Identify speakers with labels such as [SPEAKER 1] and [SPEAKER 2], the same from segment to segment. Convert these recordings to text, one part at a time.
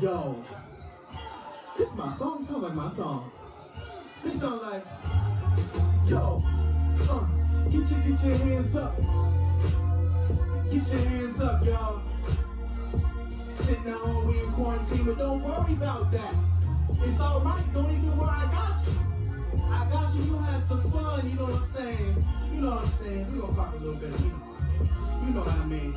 [SPEAKER 1] Yo, this is my song. It sounds like my song. This sounds like, yo, get your hands up. Get your hands up, y'all. Sitting at home, we in quarantine, but don't worry about that. It's all right. Don't even worry. I got you. I got you. You'll have some fun. You know what I'm saying? You know what I'm saying? We gonna talk a little bit. You know what I mean?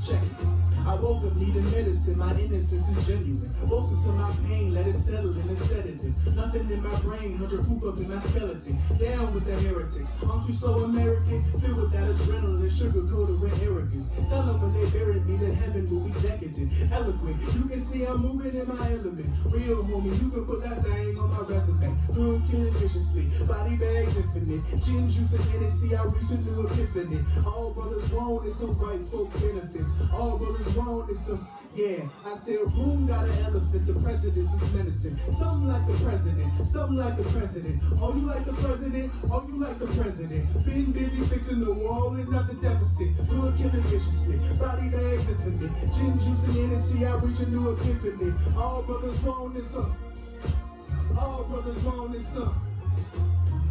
[SPEAKER 1] Check it. I woke up needing medicine, my innocence is genuine. Woke into my pain, let it settle in a sedative. Nothing in my brain, 100 proof up in my skeleton. Down with the heretics, aren't you so American? Filled with that adrenaline, sugar-coated with arrogance. Tell them when they bury me that heaven will be decadent. Eloquent, you can see I'm moving in my element. Real homie, you can put that thing on my resume. Hood killing viciously, body bags infinite. Gin juice and Hennessy, I reach a new epiphany. All brothers want is some white folk benefits. All brothers want is some, yeah. I said room got an elephant, the president is menacing. Something like the president, something like the president. Oh, you like the president? Oh, you like the president? Been busy fixing the wall and not the deficit. Hood killing viciously, body bags infinite. Gin juice and Hennessy, I reach a new epiphany. All brothers want is some. All brothers want is some.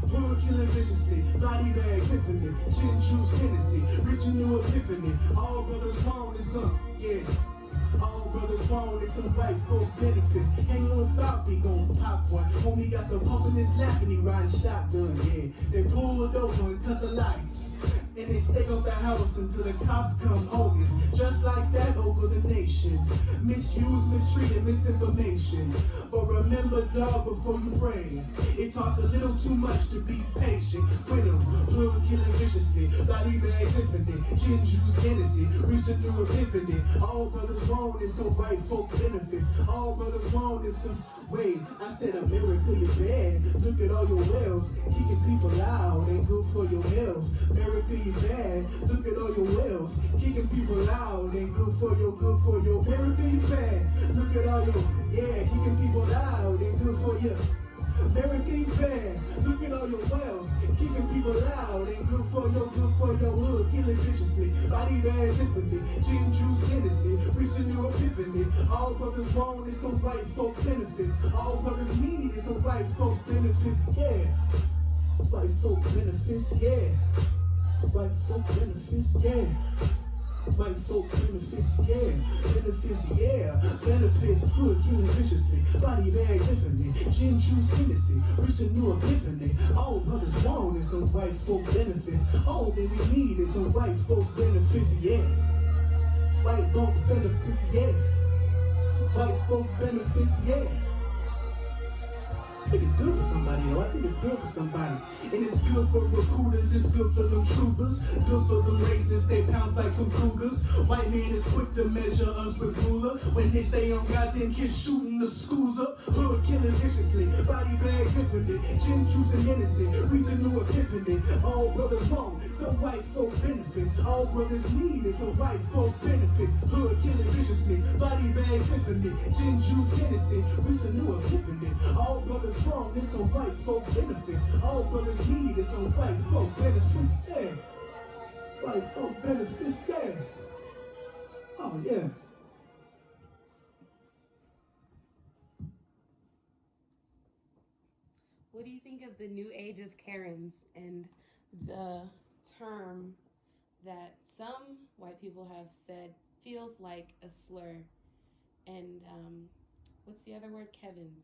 [SPEAKER 1] Hood killing viciously, body bags infinite. Gin juice Hennessy, reaching new epiphany. All brothers want is some, yeah. All brothers want is some white folk benefits. Hanging with Bobby, gon' pop one. Homie got the pump in his lap and he riding shotgun, yeah. They pulled over and cut the lights. And they stay on the house until the cops come home. It's just like that over the nation. Misused, mistreated, misinformation. But remember, dog, before you pray, it talks a little too much to be patient with them. Hood killing viciously, body bags infinite. Gin juice Hennessy, reach a new epiphany. All brothers want is some white folk benefits. All brothers want is some, wait, I said America, you're bad. Look at all your wells, kicking people out, ain't good for your health. America, you bad. Look at all your wells, kicking people out, ain't good for your America, you bad. Look at all your, yeah, kicking people out, ain't good for your America, you bad. Look at all your wells, kicking people out, ain't good for your hood, killing viciously, body bags infinite, gin juice Hennessy, reaching new epiphany. All brothers want is some white folk benefits. All brothers need is some white folk benefits, yeah. White folk benefits, yeah. White folk benefits, yeah. White folk benefits, yeah. Benefits, yeah. Benefits, hood killing viciously, body bags infinite, gin juice Hennessy, reaching new epiphany. All brothers want is some white folk benefits. All that we need is some white folk benefits, yeah. White folk benefits, yeah. White folk benefits, yeah. I think it's good for somebody though. I think it's good for somebody. And it's good for recruiters, it's good for them troopers, good for them racists, they pounce like some cougars. White man is quick to measure us with ruler when they stay on goddamn kids shooting the schools up. Hood killing viciously, body bags infinite, gin juice and Hennessy, reaching new epiphany. All brothers want some white folk benefits. All brothers need is some white folk benefits. Hood killing viciously, body bags infinite, gin juice Hennessy, reaching new epiphany. All brothers wrong, it's some white folk benefits. All brothers need is some white folk benefits, yeah. White folk benefits, yeah. Oh yeah.
[SPEAKER 2] What do you think of the new age of Karens and the term that some white people have said feels like a slur? And what's the other word? Kevins.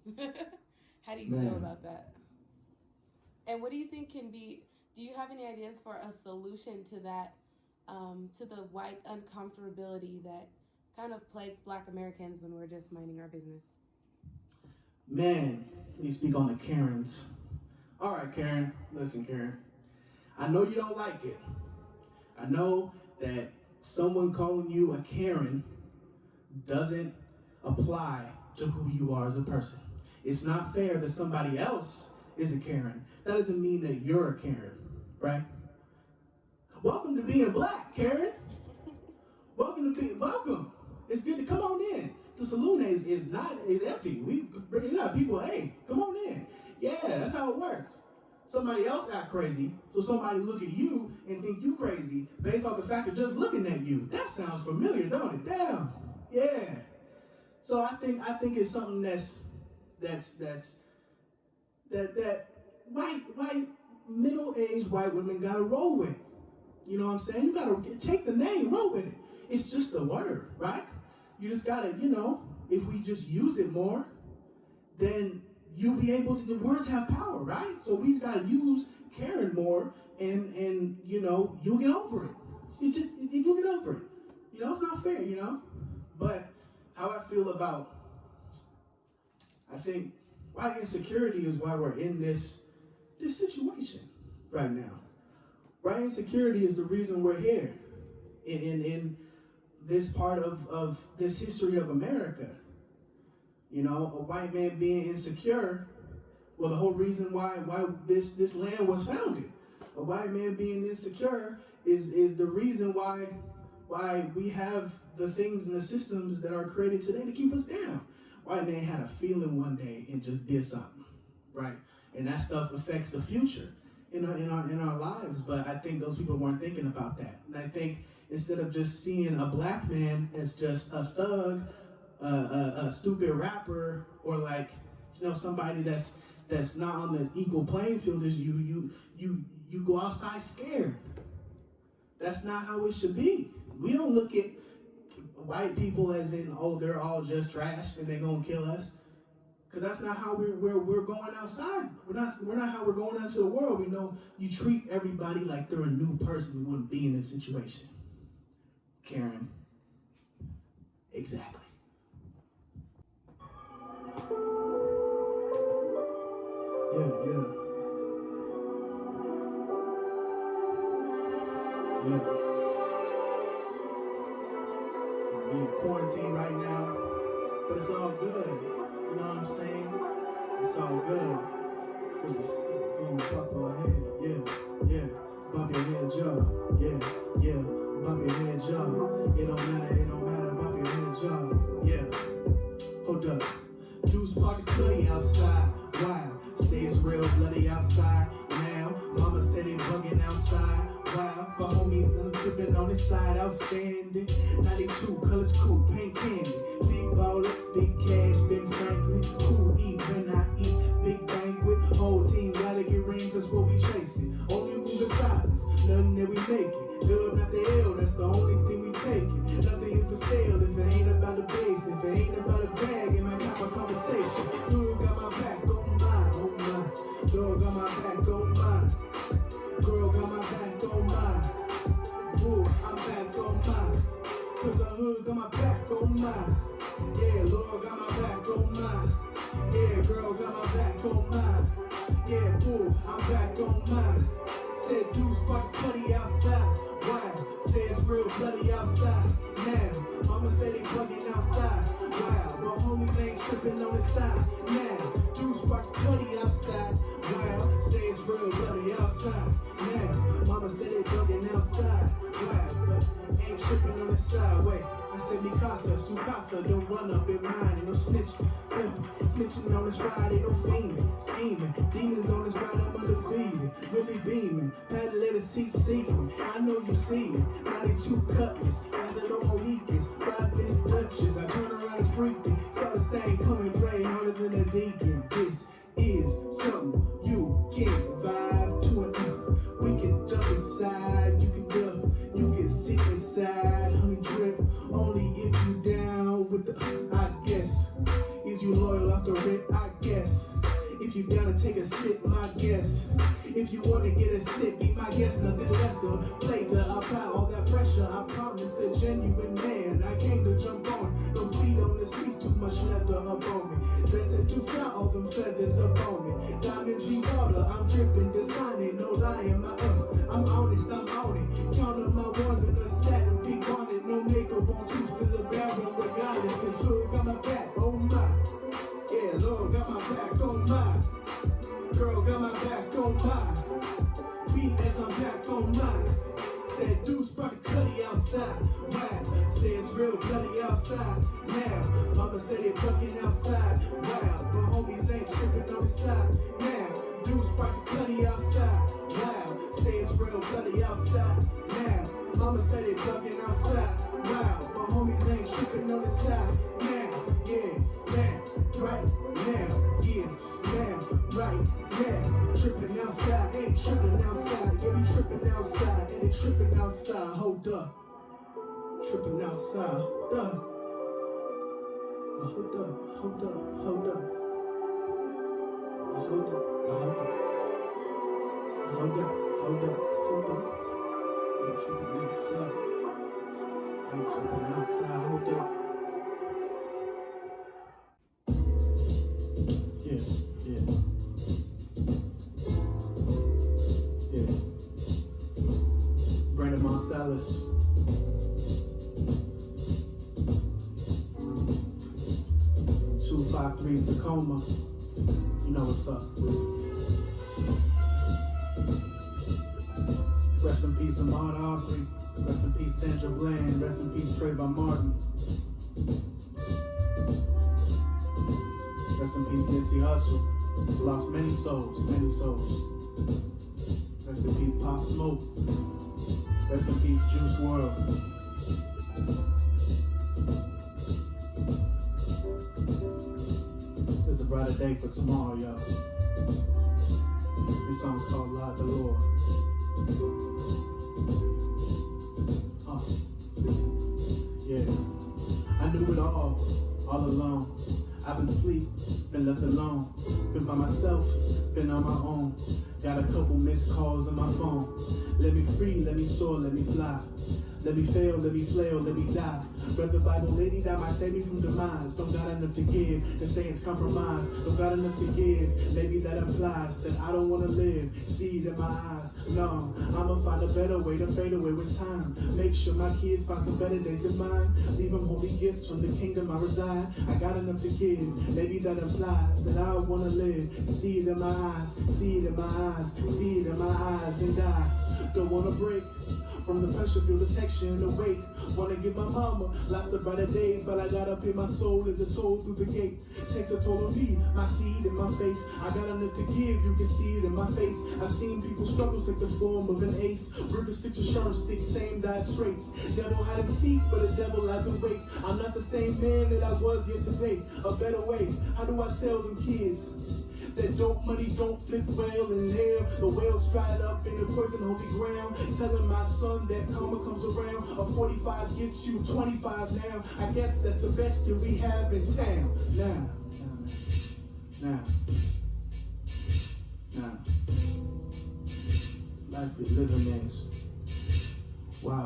[SPEAKER 2] How do you feel about that? And what do you think can be, do you have any ideas for a solution to that, to the white uncomfortability that kind of plagues Black Americans when we're just minding our business?
[SPEAKER 1] Man, let me speak on the Karens. All right, Karen, listen, Karen. I know you don't like it. I know that someone calling you a Karen doesn't apply to who you are as a person. It's not fair that somebody else is a Karen. That doesn't mean that you're a Karen, right? Welcome to being Black, Karen. Welcome. It's good to come on in. The saloon is empty. We bring it up. People, hey, come on in. Yeah, that's how it works. Somebody else act crazy, so somebody look at you and think you crazy based off the fact of just looking at you. That sounds familiar, don't it? Damn. Yeah. So I think it's something that white middle-aged white women gotta roll with. You know what I'm saying? You gotta take the name, roll with it. It's just a word, right? You just gotta, if we just use it more, then you'll be able to, the words have power, right? So we gotta use Karen more, and you'll get over it. You'll get over it. It's not fair, But how I feel about, I think white insecurity is why we're in this situation right now. White insecurity is the reason we're here in this part of this history of America. A white man being insecure, well, the whole reason why this land was founded. A white man being insecure is the reason why we have the things and the systems that are created today to keep us down. White man had a feeling one day and just did something, right? And that stuff affects the future in our lives. But I think those people weren't thinking about that. And I think instead of just seeing a black man as just a thug, a stupid rapper, or somebody that's not on the equal playing field as you go outside scared. That's not how it should be. We don't look at white people as in, oh, they're all just trash and they're gonna kill us, because that's not how we're going outside. We're not how we're going out into the world. We know you treat everybody like they're a new person who wouldn't be in this situation. Karen, exactly. Yeah. We're in quarantine right now, but it's all good. You know what I'm saying? It's all good. Cause we're gonna pop our head, yeah. Bop your head, jaw, yeah. Bop your head, jaw. It don't matter, bop your head, jaw, yeah. Hold up. Juice party bloody outside, wow. Say it's real bloody outside now. Mama said it bugging outside, wow. But homies, I'm tripping on this side, outstanding. 92, colors cool, paint candy. Big baller, big cash, Ben Franklin. Cool eat when I eat, big banquet. Whole team gotta get rings, that's what we chasing. Only move in silence, nothing that we making. Dub not the L, that's the only thing we taking. Nothing here for sale if it ain't about the base. If it ain't about a bag, it might type of conversation. Hood got my back, oh my. Dog got my back, oh my. Girl got my back, oh my. Bull, I'm back, oh my. Cause the hood got my back, oh my. Yeah, Lord got my back, oh my. Yeah, girl got my back, oh my. Yeah, bull, I'm back, oh my. Said dudes spark bloody outside. Wow, say it's real bloody outside. Now, mama said they bugging outside. Wow, but homies ain't tripping on the side. Now, dudes spark bloody outside. Wow, say it's real bloody outside. Now, mama said they bugging outside. Wow, but ain't tripping on the side. Wait, I said Mikasa, Sukasa, don't run up in mine. Ain't no snitching, flipping, snitching on this ride. Ain't no fiending, scheming. Demons on this ride, I'm undefeated. Really beaming, paddle letter seat sequin. I know you see it. 92 cutlass, as it on Mohicans. Ride Miss Duchess, I turn around and freaked it. Saw this thing coming, pray harder than a deacon. This is something you can vibe to it. We can jump inside, you can duck, you can sit inside, honey drip. Only if you down with the, I guess. Is you loyal off the rip? I guess. If you down to take a sip, my guess. If you wanna get a sip, be my guest, nothing lesser. Play to apply all that pressure. I promise the genuine man. I came to jump on. No feet on the seats, too much leather up on me. Dressing too fly, all them feathers up on me. Diamonds be water, I'm dripping, designing, no lying. I'm honest, I'm on it. Counting my ones in the satin, peak on it. No makeup on, two to the barrel, regardless. Cause hood got my back, oh my. Yeah, Lord got my back, oh my. Girl got my back, oh my. Beat as I'm back, oh my. Said dudes brought the cutty outside. Wow, say it's real bloody outside. Now, mama said they bugging outside. Wow, but homies ain't tripping on the side. Now, dudes brought the cutty outside. Wow, say it's real bloody outside. Now, mama said they bugging outside. Wow, but homies ain't tripping on the side. Now, yeah. right now, yeah, now, right now. Tripping outside, ain't tripping outside. Yeah, we tripping outside, and they tripping outside. Hold up, tripping outside. Hold up, hold up, hold up, hold up, hold up, hold up, hold up, hold up. Ain't tripping outside, ain't tripping outside. Hold up. Yeah, yeah, yeah. Brandon Marsalis. 253 Tacoma. You know what's up. Rest in peace, Ahmaud Arbery. Rest in peace, Sandra Bland. Rest in peace, Trayvon Martin. Rest in peace, Nipsey Hussle. Lost many souls, many souls. Rest in peace, Pop Smoke. Rest in peace, Juice WRLD. There's a brighter day for tomorrow, y'all. This song's called Lord the Lord. Yeah. I knew it all alone. I've been asleep, been left alone, been by myself, been on my own. Got a couple missed calls on my phone. Let me free, let me soar, let me fly. Let me fail, let me flail, let me die. Read the Bible, lady that might save me from demise. Don't got enough to give, and say it's compromise. Don't got enough to give, maybe that implies that I don't wanna live. See it in my eyes, no. I'ma find a better way to fade away with time. Make sure my kids find some better days than mine. Leave them holy gifts from the kingdom I reside. I got enough to give, maybe that implies that I wanna live. See it in my eyes, see it in my eyes, see it in my eyes, and I don't wanna break from the pressure, feel the texture and the weight. Wanna give my mama lots of brighter days, but I gotta pay my soul as a toll through the gate. Takes a toll on me, my seed and my faith. I got enough to give, you can see it in my face. I've seen people struggle take the form of an eighth. River Six insurance stick, same diet straits. Devil hide and seek, but the devil lies in wait. I'm not the same man that I was yesterday. A better way, how do I tell them kids that dope money don't flip well in hell? The whales dried up in the poison holy ground. Telling my son that karma comes around. A 45 gets you 25 now. I guess that's the best year we have in town. Now. Life we living is wow.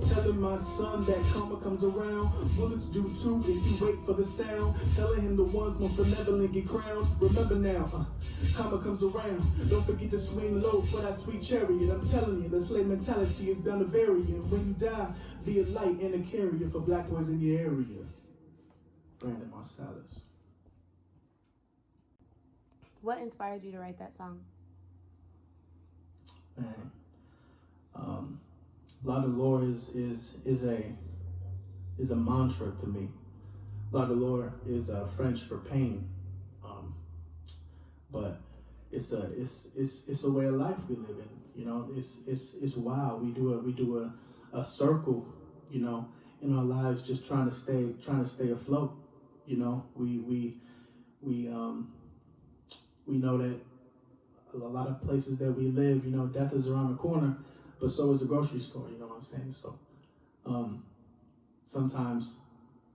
[SPEAKER 1] Telling my son that karma comes around. Bullets do too if you wait for the sound. Telling him the ones most benevolent get crowned. Remember now, karma comes around. Don't forget to swing low for that sweet chariot. I'm telling you, the slave mentality is bound to bury you. And when you die, be a light and a carrier for black boys in your area. Brandon Marsalis.
[SPEAKER 2] What inspired you to write that song?
[SPEAKER 1] Man, Lord the Lord is a mantra to me. Lord the Lord is French for pain, but it's a way of life we live in. You know, it's wild. We do a circle, you know, in our lives, just trying to stay afloat. You know, we know that a lot of places that we live, you know, death is around the corner, but so is the grocery store, you know what I'm saying? So sometimes,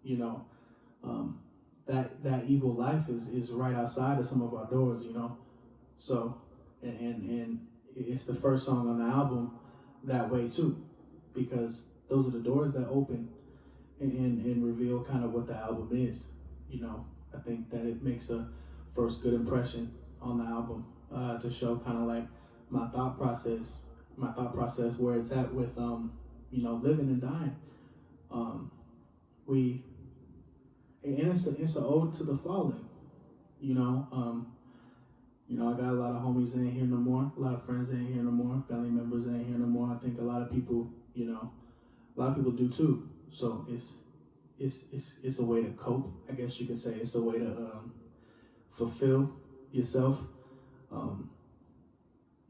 [SPEAKER 1] you know, that evil life is right outside of some of our doors, you know? So, and it's the first song on the album that way too, because those are the doors that open and reveal kind of what the album is, you know? I think that it makes a first good impression on the album to show kind of like my thought process where it's at with you know, living and dying. It's an ode to the fallen, you know. You know, I got a lot of homies that ain't here no more, a lot of friends that ain't here no more, family members that ain't here no more. I think a lot of people, you know, a lot of people do too. So it's a way to cope, I guess you could say. It's a way to fulfill yourself.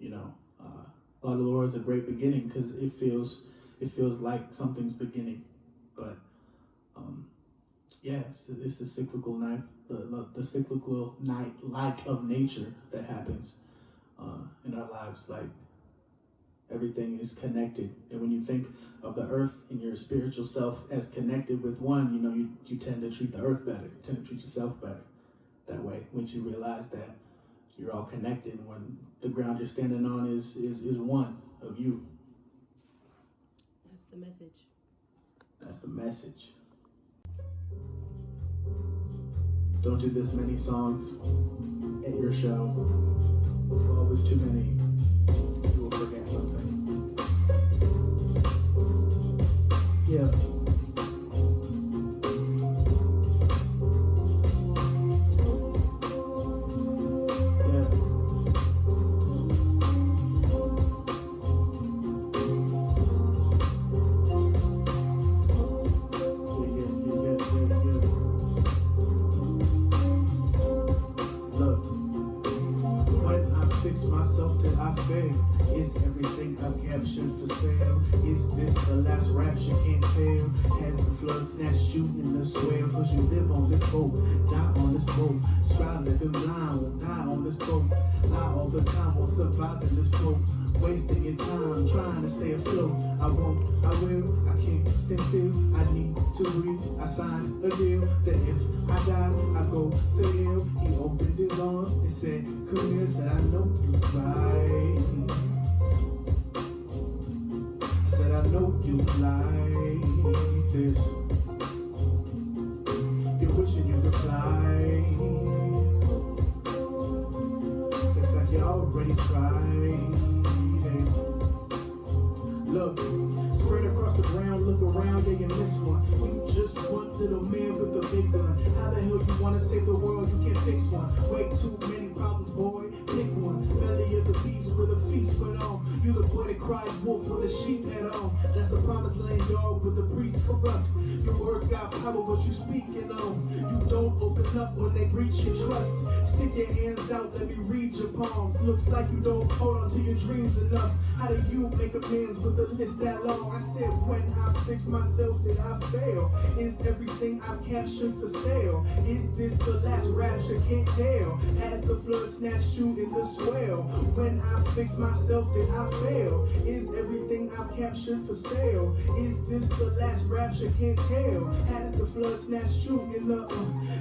[SPEAKER 1] You know, the Lord is a great beginning, because it feels like something's beginning. But yeah, it's the cyclical night, the cyclical night like of nature that happens in our lives. Like, everything is connected, and when you think of the earth and your spiritual self as connected with one, you tend to treat the earth better, you tend to treat yourself better that way, once you realize that you're all connected, when the ground you're standing on is one of you.
[SPEAKER 2] That's the message.
[SPEAKER 1] That's the message. Don't do this many songs at your show. Well, there's too many. You will forget something. Yeah. Myself till I fail. Is everything I've captured for sale? Is this the last rapture? Can't tell. Has the flood snatched you in the swell? Cause you live on this boat, die on this boat. Strive, living blind, won't die on this boat. Lie all the time, won't survive in this boat. Wasting your time, trying to stay afloat. I won't, I will, I can't stand still. I need to breathe. I signed a deal that if I die, I go to hell. He opened his arms and said, come here. Said, I know you right. I said, I know you like this. You're wishing you could fly. Looks like you already tried. Look, spread across the ground, look around, yeah, you miss one. You just one little man with a big gun. How the hell you wanna save the world? You can't fix one. Way too many problems, boy. Pick one. Belly of the beast where the feast went on. You the boy that cried wolf with the sheep head on. That's the promised land, dog, with the priest corrupt. Your words got power, what you speaking on. You don't open up when they breach your trust. Stick your hands out, let me read your palms. Looks like you don't hold on to your dreams enough. How do you make amends with a list that long? I said, when I fix myself, did I fail? Is everything I've captured for sale? Is this the last rapture? Can't tell. Has the flood snatched you in the swell? When I fix myself, did I fail? Is everything I've captured for sale? Is this the last rapture? Can't tell. Has the flood snatched you in the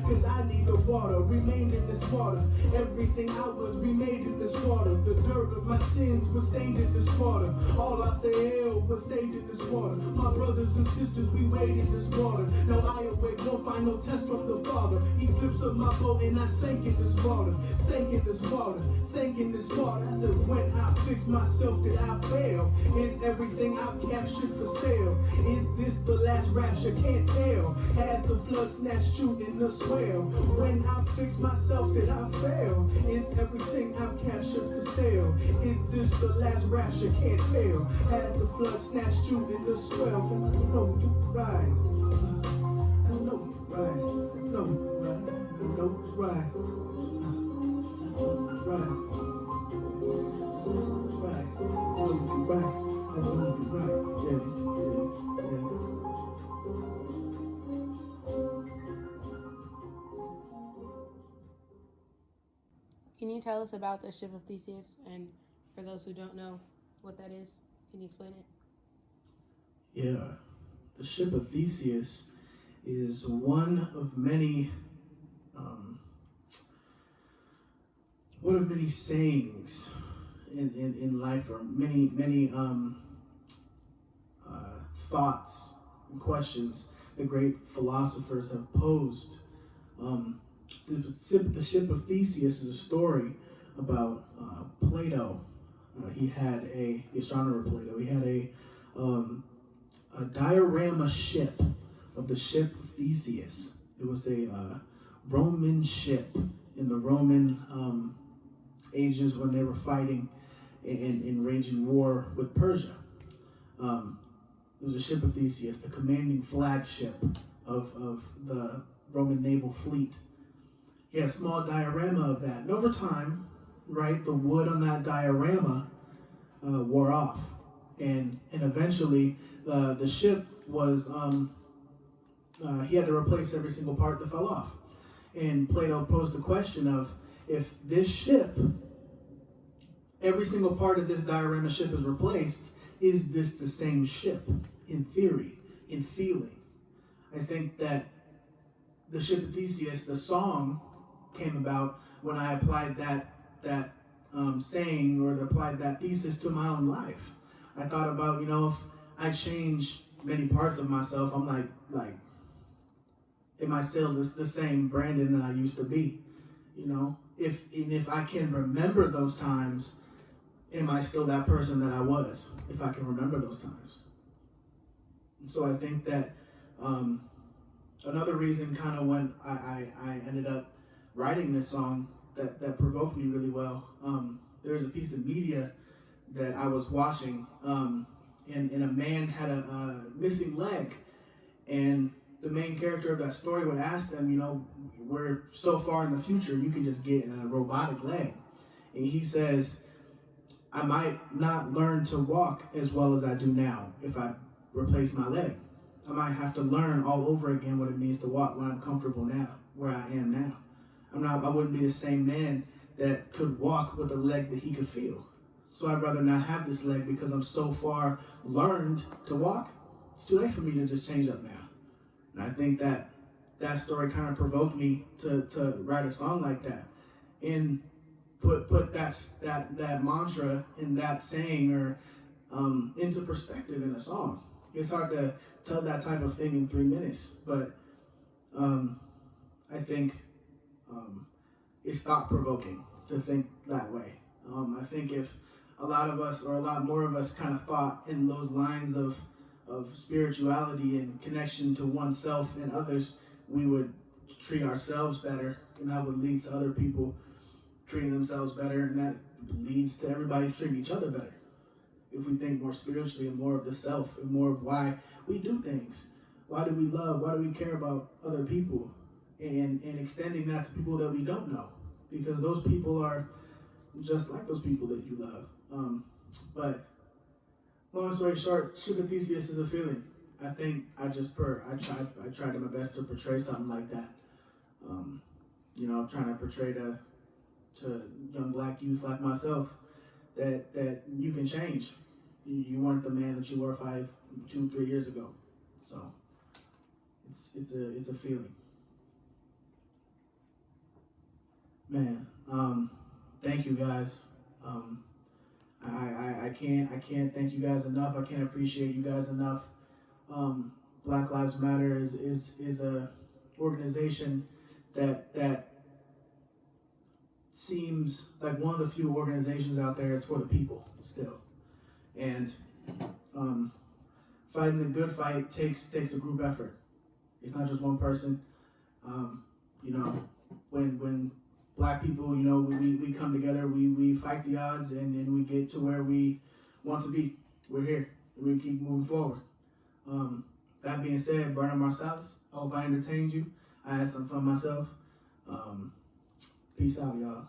[SPEAKER 1] cause I need the water, remained in this water. Everything I was remade in this water. The dirt of my sins was stained in this water. All of the hell was saved in this water. My brothers and sisters, we wade in this water. Now I awake, no final test from the Father. He flips up my boat and I sank in this water. Sank in this water, sank in this water. I said, when I fix myself, did I fail? Is everything I've captured for sale? Is this the last rapture? Can't tell. Has the flood snatched you in the swell? When I fix myself, did I fail? Is everything I've captured for sale? Is this the last rapture? Can't tell. Has the flood snatched you in the swell? I know you right. I know you right. I know you right. I know you right. Right. Right. I know you right. I know you right. Yeah.
[SPEAKER 2] Can you tell us about the ship of Theseus? And for those who don't know what that is, can you explain it?
[SPEAKER 1] Yeah. The ship of Theseus is one of many sayings in life, or many thoughts and questions that great philosophers have posed. The ship of Theseus is a story about Plato. The astronomer Plato. He had a diorama ship of the ship of Theseus. It was a Roman ship in the Roman ages when they were fighting and raging war with Persia. It was a ship of Theseus, the commanding flagship of the Roman naval fleet. He had a small diorama of that. And over time, right, the wood on that diorama wore off, and eventually the ship was he had to replace every single part that fell off. And Plato posed the question of, if this ship, every single part of this diorama ship is replaced, is this the same ship in theory, in feeling? I think that the ship of Theseus, the song, came about when I applied that saying, or applied that thesis to my own life. I thought about, if I change many parts of myself, I'm like, am I still the same Brandon that I used to be? If I can remember those times, am I still that person that I was? If I can remember those times. And so I think that another reason, kind of when I ended up writing this song that provoked me really well, there's a piece of media that I was watching, and a man had a missing leg, and the main character of that story would ask them, we're so far in the future, you can just get a robotic leg. And he says, I might not learn to walk as well as I do now if I replace my leg. I might have to learn all over again what it means to walk when I'm comfortable now, where I am now. I wouldn't be the same man that could walk with a leg that he could feel. So I'd rather not have this leg because I'm so far learned to walk. It's too late for me to just change up now. And I think that story kind of provoked me to write a song like that, and put that mantra and that saying or into perspective in a song. It's hard to tell that type of thing in 3 minutes, but I think it's thought-provoking to think that way. I think if a lot of us, or a lot more of us, kind of thought in those lines of spirituality and connection to oneself and others, we would treat ourselves better, and that would lead to other people treating themselves better, and that leads to everybody treating each other better. If we think more spiritually and more of the self and more of why we do things, why do we love, why do we care about other people, and extending that to people that we don't know, because those people are just like those people that you love. But long story short, ship of Theseus is a feeling. I think I tried my best to portray something like that. Trying to portray to young black youth like myself that you can change. You weren't the man that you were 2, 3 years ago. So it's a feeling. Man, thank you guys. I can't thank you guys enough. I can't appreciate you guys enough. Black Lives Matter is a organization that seems like one of the few organizations out there. It's for the people still, and fighting the good fight takes a group effort. It's not just one person. When Black people, we come together, we fight the odds, and we get to where we want to be. We're here, and we keep moving forward. That being said, Brandon Marsalis, I hope I entertained you. I had some fun myself. Peace out, y'all.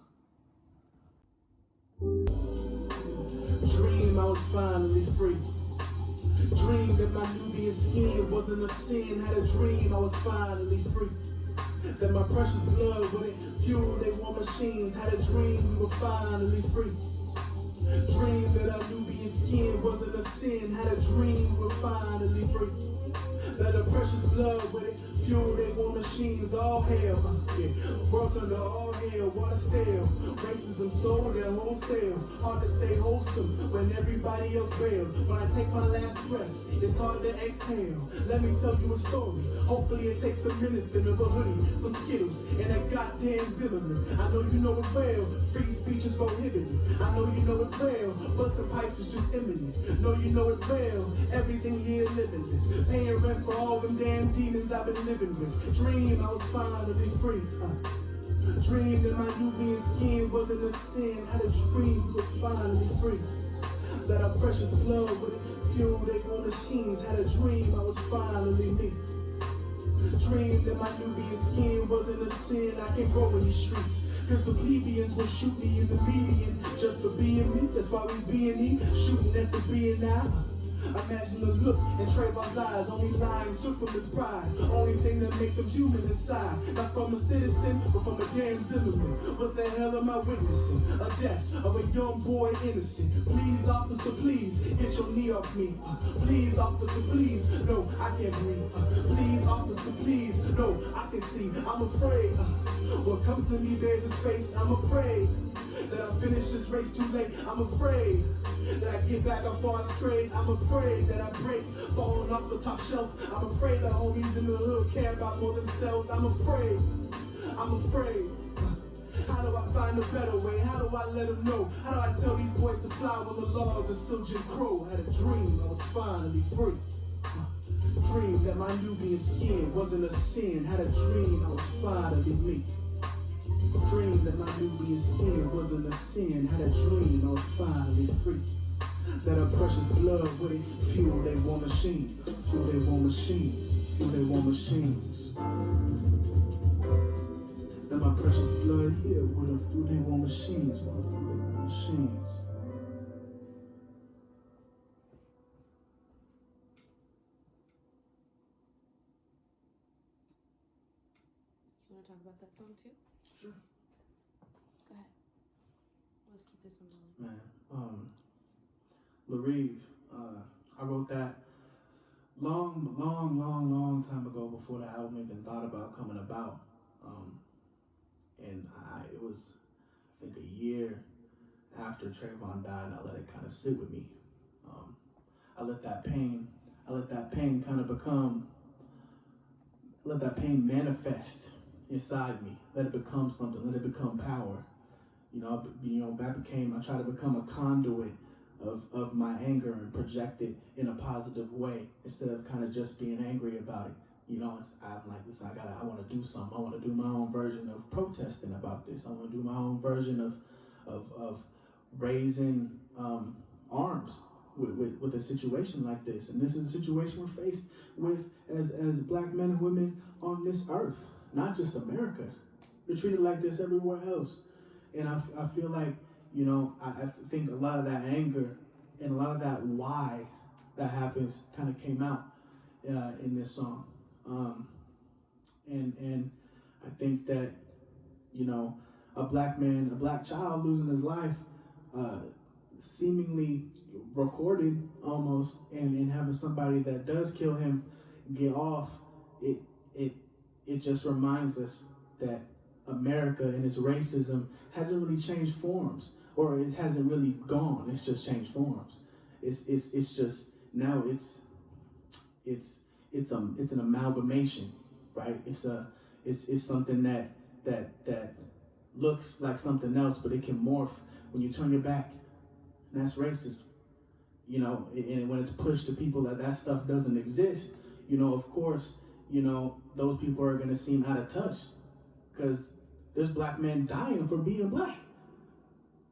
[SPEAKER 1] Dream I was finally free. Dream that my Nubian skin wasn't a sin. Had a dream I was finally free. That my precious blood wouldn't fuel they war machines. Had a dream we were finally free. Dream that our Nubian skin wasn't a sin. Had a dream we were finally free. That the precious blood wouldn't fuel they war machines. All hell, world turned to all hell, water stale. Racism sold their wholesale. Hard to stay wholesome when everybody else bailed. When I take my last breath, it's hard to exhale. Let me tell you a story. Hopefully it takes a minute, then of a hoodie, some Skittles, and a goddamn Zimmerman. I know you know it well. Free speech is prohibited. I know you know it well. Busting pipes is just imminent. Know you know it well. Everything here limitless. Paying rent for all them damn demons I've been living with. Dream I was finally free. Dream that my Nubian skin wasn't a sin. Had a dream we were finally free. That our precious blood would fuel they war machines. Had a dream I was finally me. Dream that my Nubian skin wasn't a sin. I can grow in these streets. Cause the plebeians will shoot me in the median just for being me. That's why we B&E, shooting at the B&I. Imagine the look in Trayvon's eyes. Only line took from his pride. Only thing that makes him human inside. Not from a citizen, but from a damn Zimmerman. What the hell am I witnessing? A death of a young boy innocent. Please, officer, please, get your knee off me. Please, officer, please, no, I can't breathe. Please, officer, please, no, I can see. I'm afraid. What comes to me bears his face. I'm afraid that I finish this race too late. I'm afraid that I get back up far straight. I'm afraid that I break, falling off the top shelf. I'm afraid the homies in the hood care about more themselves. I'm afraid. How do I find a better way? How do I let them know? How do I tell these boys to fly when the laws are still Jim Crow? Had a dream I was finally free. Dream that my Nubian skin wasn't a sin. Had a dream I was finally me. Dream that my Nubian skin wasn't a sin. Had a dream I was finally free. That our precious blood would it fuel their war machines. Fuel their war machines. Fuel their war machines. That my precious blood here would have fuel their war machines. Would have fuel their war machines.
[SPEAKER 2] You want to talk about that song too?
[SPEAKER 1] Sure.
[SPEAKER 2] Go ahead. Let's keep this one going.
[SPEAKER 1] Man, Larive, I wrote that long time ago before the album even thought about coming about. And it was, I think, a year after Trayvon died, and I let it kind of sit with me. I let that pain kind of let that pain manifest inside me. Let it become something. Let it become power. I tried to become a conduit of my anger and project it in a positive way instead of kind of just being angry about it. I'm like, listen, I want to do something. I want to do my own version of protesting about this. I want to do my own version of raising arms with a situation like this. And this is a situation we're faced with as black men and women on this earth, not just America. We're treated like this everywhere else. And I feel like, I think a lot of that anger and a lot of that why that happens kind of came out in this song. And I think that, a black child losing his life, seemingly recorded almost, and having somebody that does kill him get off, it just reminds us that America and its racism hasn't really changed forms, or it hasn't really gone. It's just changed forms. It's just now it's an amalgamation, right? It's something that looks like something else, but it can morph when you turn your back. And that's racism, and when it's pushed to people that stuff doesn't exist, of course, those people are going to seem out of touch because there's black men dying for being black.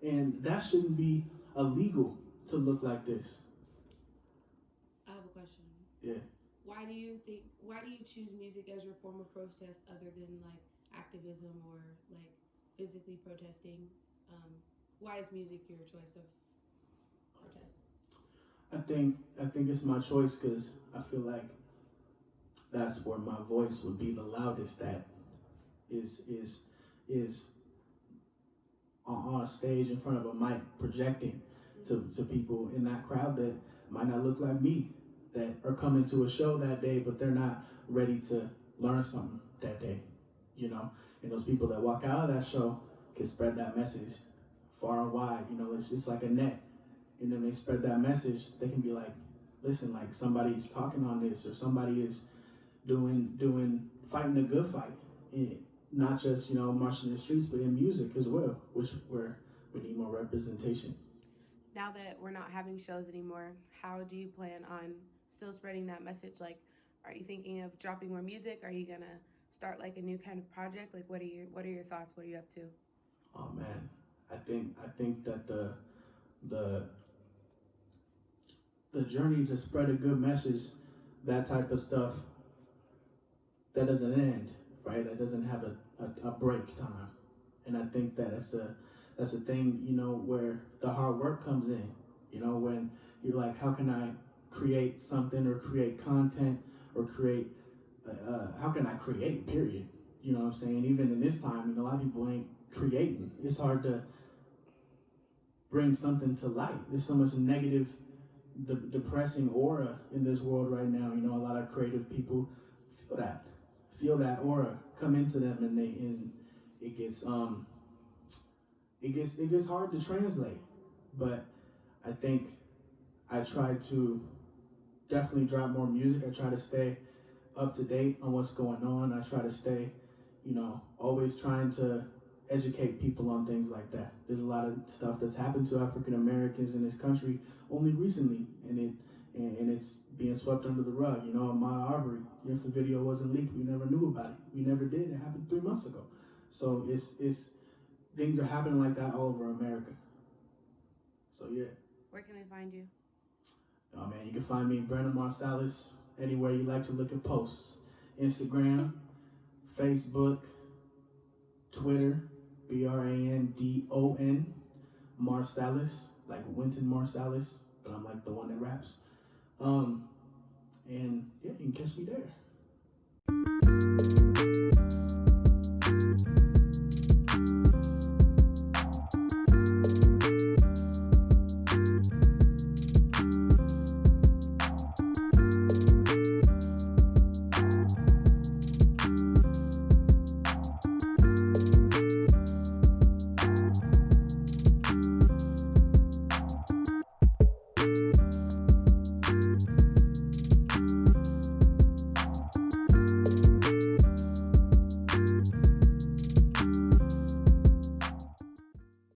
[SPEAKER 1] And that shouldn't be illegal to look like this.
[SPEAKER 2] I have a question.
[SPEAKER 1] Yeah.
[SPEAKER 2] Why do you choose music as your form of protest other than like activism or like physically protesting? Why is music your choice of protest?
[SPEAKER 1] I think it's my choice because I feel like that's where my voice would be the loudest. That is on a stage in front of a mic projecting to people in that crowd that might not look like me, that are coming to a show that day, but they're not ready to learn something that day, and those people that walk out of that show can spread that message far and wide. It's just like a net, and then they spread that message. They can be like, listen, like somebody's talking on this, or somebody is fighting a good fight, not just marching in the streets, but in music as well, where we need more representation.
[SPEAKER 2] Now that we're not having shows anymore, how do you plan on still spreading that message? Like, are you thinking of dropping more music? Are you gonna start like a new kind of project? Like, what are your thoughts? What are you up to?
[SPEAKER 1] Oh man, I think that the journey to spread a good message, that type of stuff, that doesn't end, right? That doesn't have a break time. And I think that that's a thing, you know, where the hard work comes in. You know, when you're like, how can I create something or create content or create, how can I create, period? You know what I'm saying? Even in this time, you know, a lot of people ain't creating. It's hard to bring something to light. There's so much negative, depressing aura in this world right now. You know, a lot of creative people feel that aura come into them, and it gets it gets hard to translate. But I think I try to definitely drop more music. I try to stay up to date on what's going on. I try to stay, you know, always trying to educate people on things like that. There's a lot of stuff that's happened to African Americans in this country only recently, and it's being swept under the rug. You know, Ahmaud Arbery, if the video wasn't leaked, we never knew about it. We never did. It happened 3 months ago. So it's things are happening like that all over America. So yeah.
[SPEAKER 2] Where can we find you?
[SPEAKER 1] Oh man, you can find me, Brandon Marsalis, anywhere you like to look at posts. Instagram, Facebook, Twitter, Brandon Marsalis, like Wynton Marsalis, but I'm like the one that raps. And yeah, you can catch me there.